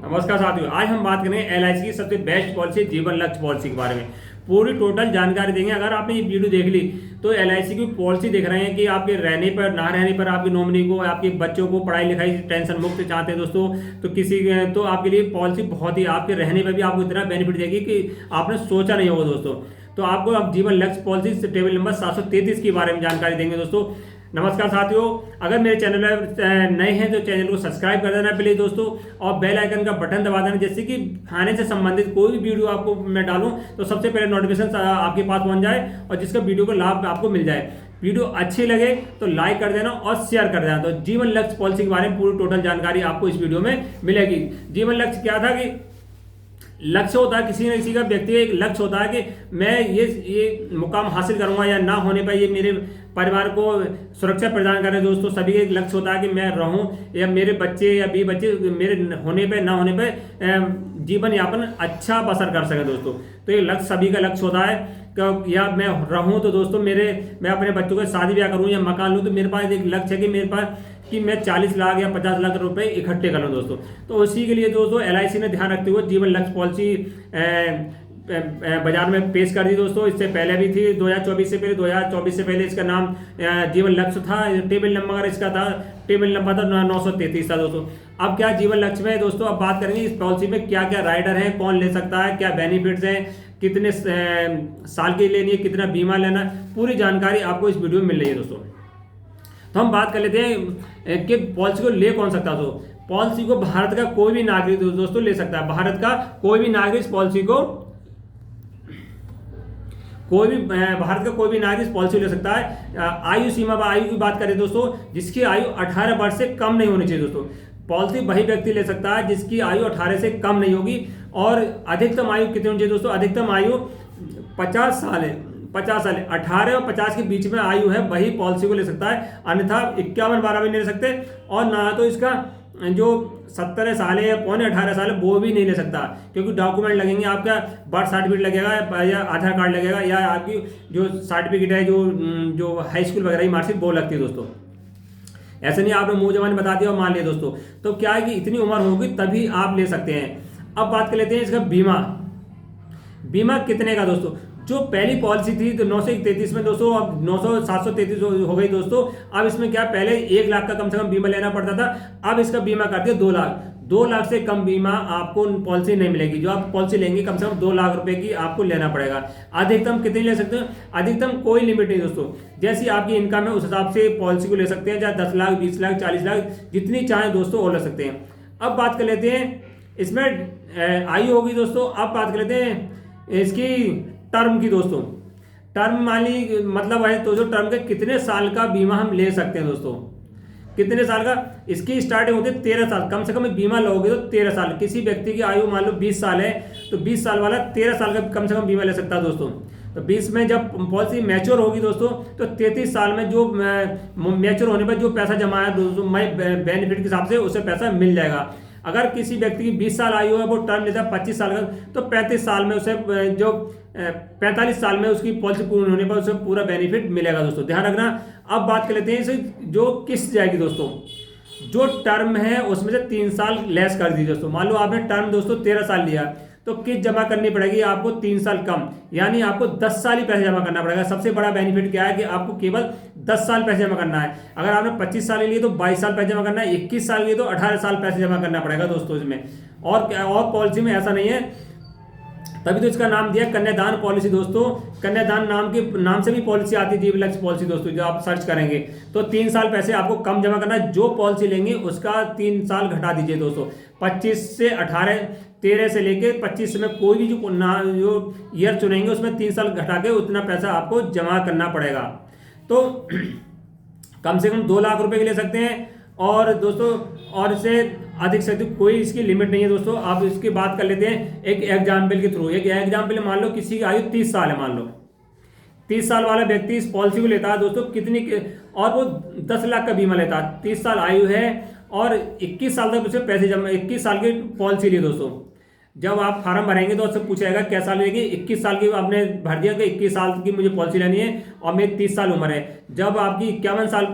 नमस्कार साथियों, आज हम बात करेंगे एलआईसी की सबसे बेस्ट पॉलिसी जीवन लक्ष्य पॉलिसी के बारे में। पूरी टोटल जानकारी देंगे। अगर आपने ये वीडियो देख ली तो एलआईसी की पॉलिसी देख रहे हैं कि आपके रहने पर ना रहने पर आपकी नॉमिनी को, आपके बच्चों को पढ़ाई लिखाई टेंशन मुक्त चाहते हैं दोस्तों, तो किसी तो आपके लिए पॉलिसी बहुत ही, आपके रहने पर भी आपको इतना बेनिफिट देगी कि आपने सोचा नहीं होगा दोस्तों। तो आपको अब जीवन लक्ष्य पॉलिसी टेबल नंबर 733 के बारे में जानकारी देंगे दोस्तों। नमस्कार साथियों, अगर मेरे चैनल पर नए हैं तो चैनल को सब्सक्राइब कर देना प्लीज दोस्तों, और बेल आइकन का बटन दबा देना, जैसे कि खाने से संबंधित कोई भी वीडियो आपको मैं डालूं तो सबसे पहले नोटिफिकेशन आपके पास पहुंच जाए और जिसका वीडियो का लाभ आपको मिल जाए। वीडियो अच्छी लगे तो लाइक कर देना और शेयर कर देना। तो जीवन लक्ष्य पॉलिसी के बारे में पूरी टोटल जानकारी आपको इस वीडियो में मिलेगी। जीवन लक्ष्य क्या था कि लक्ष्य होता है किसी न किसी का, व्यक्ति का एक लक्ष्य होता है कि मैं ये मुकाम हासिल करूंगा, या ना होने पर ये मेरे परिवार को सुरक्षा प्रदान करें दोस्तों। सभी का एक लक्ष्य होता है कि मैं रहूं, या मेरे बच्चे या भी बच्चे मेरे होने पे ना होने पे जीवन यापन अच्छा बसर कर सके दोस्तों। तो ये लक्ष्य सभी का लक्ष्य होता है कि या मैं रहूं तो दोस्तों मैं अपने बच्चों को शादी ब्याह करूं या मकान लूं, तो मेरे पास एक लक्ष्य है कि मेरे पास कि मैं 40 लाख या 50 लाख रुपए इकट्ठे कर लूँ दोस्तों। तो उसी के लिए दोस्तों एलआईसी ने ध्यान रखते हुए जीवन लक्ष्य पॉलिसी बाजार में पेश कर दी दोस्तों। इससे पहले भी थी 2024 से पहले, 2024 से पहले इसका नाम जीवन लक्ष्य था। टेबल नंबर इसका था, टेबल नंबर था 933 था दोस्तों। अब क्या जीवन लक्ष्य में दोस्तों अब बात करेंगे इस पॉलिसी में क्या क्या राइडर है, कौन ले सकता है, क्या बेनिफिट्स हैं, कितने साल की लेनी है, कितना बीमा लेना, पूरी जानकारी आपको इस वीडियो में मिल रही है दोस्तों। तो हम बात कर लेते हैं कि पॉलिसी को ले कौन सकता है। तो पॉलिसी को भारत का कोई भी नागरिक दोस्तों ले सकता है। भारत का कोई भी नागरिक इस पॉलिसी को भारत का कोई भी नागरिक इस पॉलिसी ले सकता है। आयु सीमा, आयु की बात करें दोस्तों, जिसकी आयु 18 वर्ष से कम नहीं होनी चाहिए दोस्तों। पॉलिसी वही व्यक्ति ले सकता है जिसकी आयु 18 से कम नहीं होगी। और अधिकतम आयु कितनी होनी चाहिए दोस्तों? अधिकतम आयु 50 साल है। 50 साल है, 18 और 50 के बीच में आयु है वही पॉलिसी को ले सकता है, अन्यथा 51-12 भी नहीं ले सकते, और ना तो इसका जो 17 साल है या पौने 18 साल है वो भी नहीं ले सकता, क्योंकि डॉक्यूमेंट लगेंगे, आपका बर्थ सर्टिफिकेट लगेगा या आधार कार्ड लगेगा, या आपकी जो सर्टिफिकेट है जो हाई स्कूल वगैरह की मार्कशीट वो लगती है दोस्तों। ऐसे नहीं आपने मुंह जबानी बता दिया और मान लिया दोस्तों। तो क्या है कि इतनी उम्र होगी तभी आप ले सकते हैं। अब बात कर लेते हैं इसका बीमा कितने का दोस्तों। जो पहली पॉलिसी थी तो 933 में दोस्तों, अब 733 हो गई दोस्तों। अब इसमें क्या, पहले 1 लाख का कम से कम बीमा लेना पड़ता था, अब इसका बीमा कर दिया 2 लाख। 2 लाख से कम बीमा आपको पॉलिसी नहीं मिलेगी। जो आप पॉलिसी लेंगे कम से कम 2 लाख रुपए की आपको लेना पड़ेगा। अधिकतम कितनी ले सकते हैं? अधिकतम कोई लिमिट नहीं दोस्तों, जैसी आपकी इनकम है उस हिसाब से पॉलिसी को ले सकते हैं, चाहे 10 लाख, 20 लाख, 40 लाख, जितनी चाहें दोस्तों वो ले सकते हैं। अब बात कर लेते हैं इसमें आयु होगी दोस्तों। अब बात कर लेते हैं इसकी टर्म की दोस्तों। टर्म मानी मतलब है तो जो टर्म के कितने साल का बीमा हम ले सकते हैं दोस्तों, कितने साल का। इसकी स्टार्टिंग होती है 13 साल, कम से कम बीमा लोगे तो 13 साल। किसी व्यक्ति की आयु मान लो 20 साल है तो 20 साल वाला 13 साल का कम से कम बीमा ले सकता है दोस्तों। तो 20 में जब पॉलिसी मैच्योर होगी दोस्तों, तो 33 साल में जो मैच्योर होने पर जो पैसा जमा है दोस्तों, बेनिफिट के हिसाब से उसे पैसा मिल जाएगा। अगर किसी व्यक्ति की 20 साल आयु है, वो टर्म लेता है 25 साल का, तो 35 साल में उसे 45 साल में उसकी पॉलिसी पूर्ण होने पर उसे पूरा बेनिफिट मिलेगा दोस्तों, ध्यान रखना। अब बात कर लेते हैं इसे जो किस्त जाएगी दोस्तों। जो टर्म है उसमें से 3 साल लेस कर दीजिए दोस्तों। मान लो आपने टर्म दोस्तों 13 साल लिया, तो किस्त जमा करनी पड़ेगी आपको 3 साल कम, यानी आपको 10 साल ही पैसे जमा करना पड़ेगा। सबसे बड़ा बेनिफिट क्या है कि आपको केवल 10 साल पैसे जमा करना है। अगर आपने 25 साल लिए तो 22 साल पैसे जमा करना है, 21 साल लिए तो 18 साल पैसे जमा करना पड़ेगा दोस्तों इसमें। और पॉलिसी में ऐसा नहीं है, तभी तो इसका नाम दिया कन्यादान पॉलिसी दोस्तों। कन्यादान नाम से भी पॉलिसी आती है जीवन लक्ष्य पॉलिसी दोस्तों। जो आप सर्च करेंगे तो 3 साल पैसे आपको कम जमा करना है। जो पॉलिसी लेंगे उसका 3 साल घटा दीजिए दोस्तों। 25 से 18, 13 से लेके 25 में कोई भी जो ईयर चुनेंगे उसमें 3 साल घटा के उतना पैसा आपको जमा करना पड़ेगा। तो कम से कम 2 लाख रुपए के ले सकते हैं। और दोस्तों और इससे अधिक से अधिक कोई इसकी लिमिट नहीं है दोस्तों। आप इसकी बात कर लेते हैं एक एग्जाम्पल के थ्रू। एक एग्जाम्पल मान लो किसी की आयु 30 साल है, मान लो 30 साल वाला व्यक्ति इस पॉलिसी को लेता है दोस्तों, कितनी, और वो 10 लाख का बीमा लेता है। 30 साल आयु है और 21 साल तक उसे पैसे जमा, 21 साल की पॉलिसी ली दोस्तों। जब आप फार्म भरेंगे तो उससे पूछेगा क्या साल होगी, 21 साल की आपने भर दिया कि 21 साल की मुझे पॉलिसी लेनी है और मेरी 30 साल उम्र है। जब आपकी 51 साल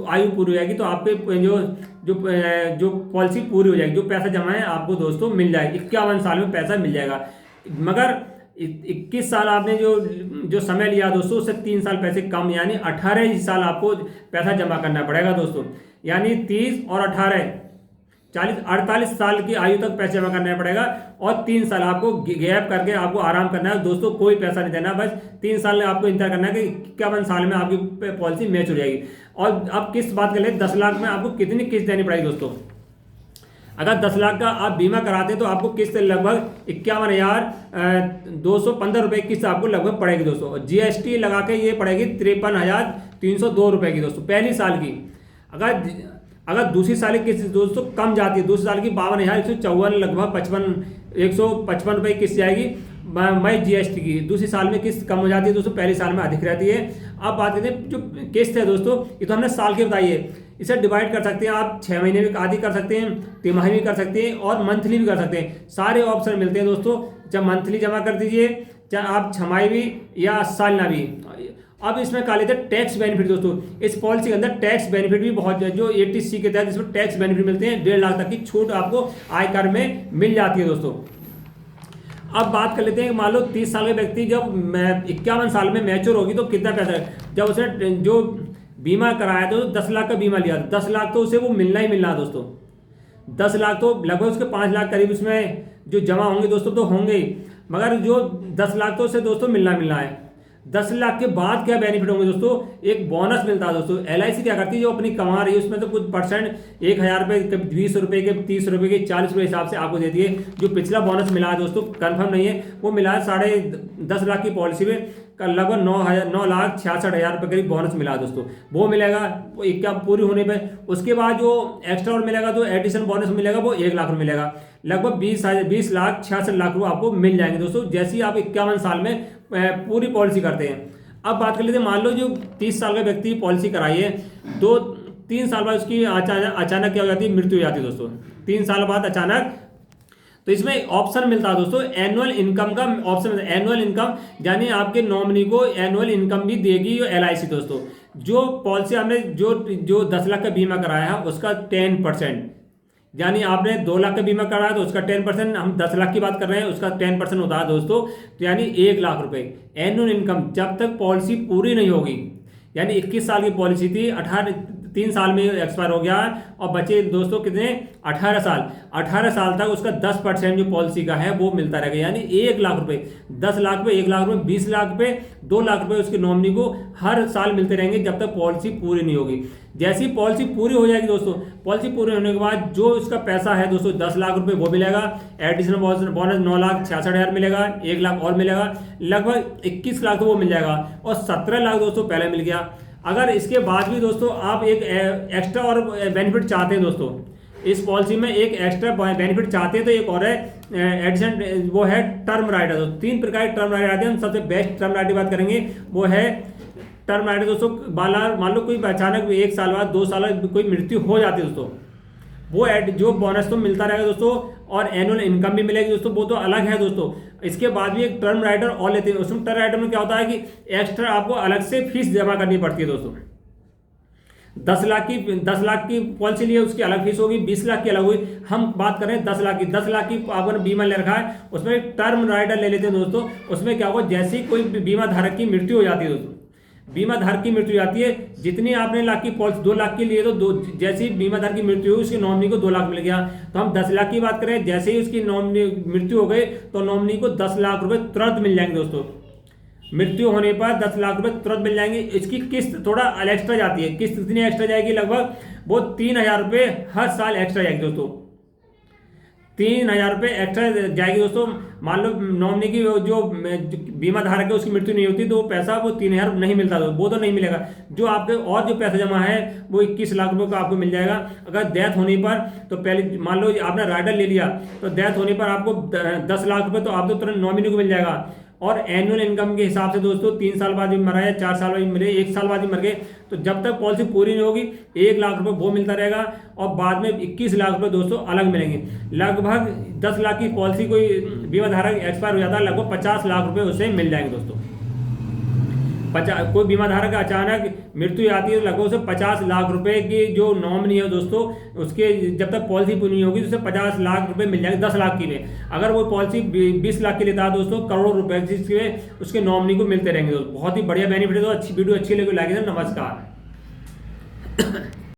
आयु पूरी हो जाएगी तो आपके जो जो जो पॉलिसी पूरी हो जाएगी, जो पैसा जमा है आपको दोस्तों मिल जाएगा, 51 साल में पैसा मिल जाएगा। मगर 21 साल आपने जो समय लिया दोस्तों, उससे 3 साल पैसे कम, यानी 18 साल आपको पैसा जमा करना पड़ेगा दोस्तों। यानी 30 और 18 40 48 साल की आयु तक पैसे जमा करना पड़ेगा और 3 साल आपको गैप करके आपको आराम करना है दोस्तों, कोई पैसा नहीं देना, बस 3 साल आपको इंतजार करना है कि 51 साल में आपकी पॉलिसी मैच हो जाएगी। और अब किस्त बात कर ले, 10 लाख में आपको कितनी किस्त देनी पड़ेगी दोस्तों। अगर 10 लाख का आप बीमा कराते हैं तो आपको किस्त लगभग 51,215 रुपये किस्त आपको लगभग पड़ेगी दोस्तों। GST लगा के ये पड़ेगी 53,302 रुपये की दोस्तों पहली साल की। अगर दूसरी साल की किस्त दोस्तों कम जाती है, दूसरी साल की 52,154 लगभग 155 रुपये की किस्त जाएगी मई GST की। दूसरी साल में किस्त कम हो जाती है दोस्तों, पहली साल में अधिक रहती है। अब बात करते हैं जो किस्त है दोस्तों, ये तो हमने साल की बताई है, इसे डिवाइड कर सकते हैं आप, 6 महीने में आधी कर सकते हैं, तिमाही भी कर सकते हैं और मंथली भी कर सकते हैं। सारे ऑप्शन मिलते हैं दोस्तों, चाहे मंथली जमा कर दीजिए, चाहे आप छमाही भी या सालाना भी। अब इसमें कहा लेते हैं टैक्स बेनिफिट दोस्तों। इस पॉलिसी के अंदर टैक्स बेनिफिट भी बहुत है, जो 80C के तहत इसमें टैक्स बेनिफिट मिलते हैं, 1.5 लाख तक की छूट आपको आयकर में मिल जाती है दोस्तों। अब बात कर लेते हैं, मान लो 30 साल के व्यक्ति जब 51 साल में मैच्योर होगी तो कितना पैसा है। जब उसने जो बीमा कराया तो 10 लाख का बीमा लिया, 10 लाख तो उसे वो मिलना ही मिलना है दोस्तों। 10 लाख तो लगभग उसके 5 लाख करीब उसमें जो जमा होंगे दोस्तों तो होंगे ही, मगर जो 10 लाख तो उसे दोस्तों मिलना है। 10 लाख के बाद क्या बेनिफिट होंगे दोस्तों, एक बोनस मिलता है दोस्तों। LIC क्या करती है, जो अपनी कमा रही है उसमें तो कुछ परसेंट 1,000 रुपये के 20 रुपये के 30 रुपये के 40 रुपये हिसाब से आपको देती है। जो पिछला बोनस मिला है दोस्तों कंफर्म नहीं है, वो मिला है 10.5 लाख की पॉलिसी में लगभग 9,66,000 रुपये करीब बोनस मिला है दोस्तों, वो मिलेगा वो क्या पूरी होने पे। उसके बाद जो एक्स्ट्रा और मिलेगा, जो एडिशन बोनस मिलेगा वो 1 लाख रुपये मिलेगा, लगभग 20,66,00,000 रुपये आपको मिल जाएंगे दोस्तों, जैसे ही आप 51 साल में पूरी पॉलिसी करते हैं। अब बात कर लेते हैं, मान लो जो 30 साल का व्यक्ति पॉलिसी कराई है, 2-3 साल बाद उसकी अचानक क्या हो जाती है, मृत्यु हो जाती है दोस्तों। 3 साल बाद अचानक, तो इसमें ऑप्शन मिलता है दोस्तों एनुअल इनकम का ऑप्शन मिलता है। एनुअल इनकम यानी आपके नॉमिनी को एनुअल इनकम भी देगी LIC दोस्तों। जो पॉलिसी हमने जो 10 लाख का बीमा कराया है उसका 10%, यानी आपने 2 लाख का बीमा कराया तो उसका 10%, हम 10 लाख की बात कर रहे हैं उसका 10% होता है दोस्तों, तो यानी 1 लाख रुपए एनुअल इनकम जब तक पॉलिसी पूरी नहीं होगी। यानी 21 साल की पॉलिसी थी, 3 साल में एक्सपायर हो गया और बचे दोस्तों कितने, 18 साल। 18 साल तक उसका 10% जो पॉलिसी का है वो मिलता रहेगा, यानी 1 लाख रुपए। 10 लाख पे 1 लाख रुपए, 20 लाख पे 2 लाख रुपए उसके नॉमिनी को हर साल मिलते रहेंगे जब तक पॉलिसी पूरी नहीं होगी। जैसी पॉलिसी पूरी हो जाएगी दोस्तों, पॉलिसी पूरी होने के बाद जो उसका पैसा है दोस्तों 10 लाख रुपए वो मिलेगा, एडिशनल बोनस 9,66,000 मिलेगा, 1 लाख और मिलेगा, लगभग 21 लाख तो वो मिल जाएगा और 17 लाख दोस्तों पहले मिल गया। अगर इसके बाद भी दोस्तों आप एक एक्स्ट्रा और बेनिफिट चाहते हैं दोस्तों, इस पॉलिसी में एक एक्स्ट्रा बेनिफिट चाहते हैं तो एक और है एडिशन, वो है टर्म राइट। दोस्तों 3 प्रकार के टर्म राइट आते हैं, हम सबसे बेस्ट टर्म राइट की बात करेंगे, वो है टर्म राइट दोस्तों। मान लो कोई अचानक 1 साल बाद 2 साल बाद कोई मृत्यु हो जाती है दोस्तों, वो जो बोनस तो मिलता रहेगा दोस्तों और एनुअल इनकम भी मिलेगी दोस्तों, वो तो अलग है दोस्तों। इसके बाद भी एक टर्म राइटर और लेते हैं, उसमें टर्म राइटर में क्या होता है कि एक्स्ट्रा आपको अलग से फीस जमा करनी पड़ती है दोस्तों। 10 लाख की पॉलिसी लिए उसकी अलग फीस होगी, 20 लाख की अलग होगी। हम बात कर रहे हैं 10 लाख की। 10 लाख की आपने बीमा ले रखा है, उसमें एक टर्म राइटर ले लेते हैं दोस्तों। उसमें क्या होगा, जैसे ही कोई बीमा धारक की मृत्यु हो जाती है दोस्तों, बीमा धारक की मृत्यु जाती है, जितनी आपने लाख की पॉलिसी 2 लाख की लिए तो जैसे ही बीमा धारक की मृत्यु हुई उसकी नॉमिनी को 2 लाख मिल गया। तो हम 10 लाख की बात करें, जैसे ही उसकी नॉमिनी मृत्यु हो गई तो नॉमिनी को 10 लाख रुपए तुरंत मिल जाएंगे दोस्तों। मृत्यु होने पर 10 लाख रुपए तुरंत मिल जाएंगे। इसकी किस्त थोड़ा एक्स्ट्रा जाती है, किस्त कितनी एक्स्ट्रा जाएगी, लगभग वो 3,000 रुपये हर साल एक्स्ट्रा जाएगी दोस्तों। 3,000 रुपये एक्स्ट्रा जाएगी दोस्तों। मान लो नॉमिनी की जो बीमा धारक है उसकी मृत्यु नहीं होती तो पैसा वो 3,000 नहीं मिलता, वो तो नहीं मिलेगा। जो आपके और जो पैसा जमा है वो 21 लाख रुपये का आपको मिल जाएगा। अगर डेथ होने पर तो पहले मान लो आपने राइडर ले लिया तो डेथ होने पर आपको 10 लाख रुपये तो आप तो तुरंत नॉमिनी को मिल जाएगा। और एनुअल इनकम के हिसाब से दोस्तों 3 साल बाद भी मरा या 4 साल बाद भी मरे, 1 साल बाद भी मर गए, तो जब तक पॉलिसी पूरी नहीं होगी 1 लाख रुपए वो मिलता रहेगा और बाद में 21 लाख रुपए दोस्तों अलग मिलेंगे। लगभग 10 लाख की पॉलिसी कोई बीमा धारक एक्सपायर हो जाता है, लगभग 50 लाख रुपए उसे मिल जाएंगे दोस्तों। कोई बीमा धारक अचानक मृत्यु आती है तो लगभग उसे 50 लाख रुपए की जो नॉमिनी है दोस्तों, उसके जब तक पॉलिसी पूरी नहीं होगी तो उसे 50 लाख रुपए मिल जाएंगे 10 लाख की में। अगर वो पॉलिसी 20 लाख की लेता है दोस्तों, करोड़ों रुपए जिसके उसके नॉमिनी को मिलते रहेंगे दोस्तों। बहुत ही बढ़िया बेनिफिट है। तो अच्छी वीडियो अच्छी लगी लाइक करें। नमस्कार।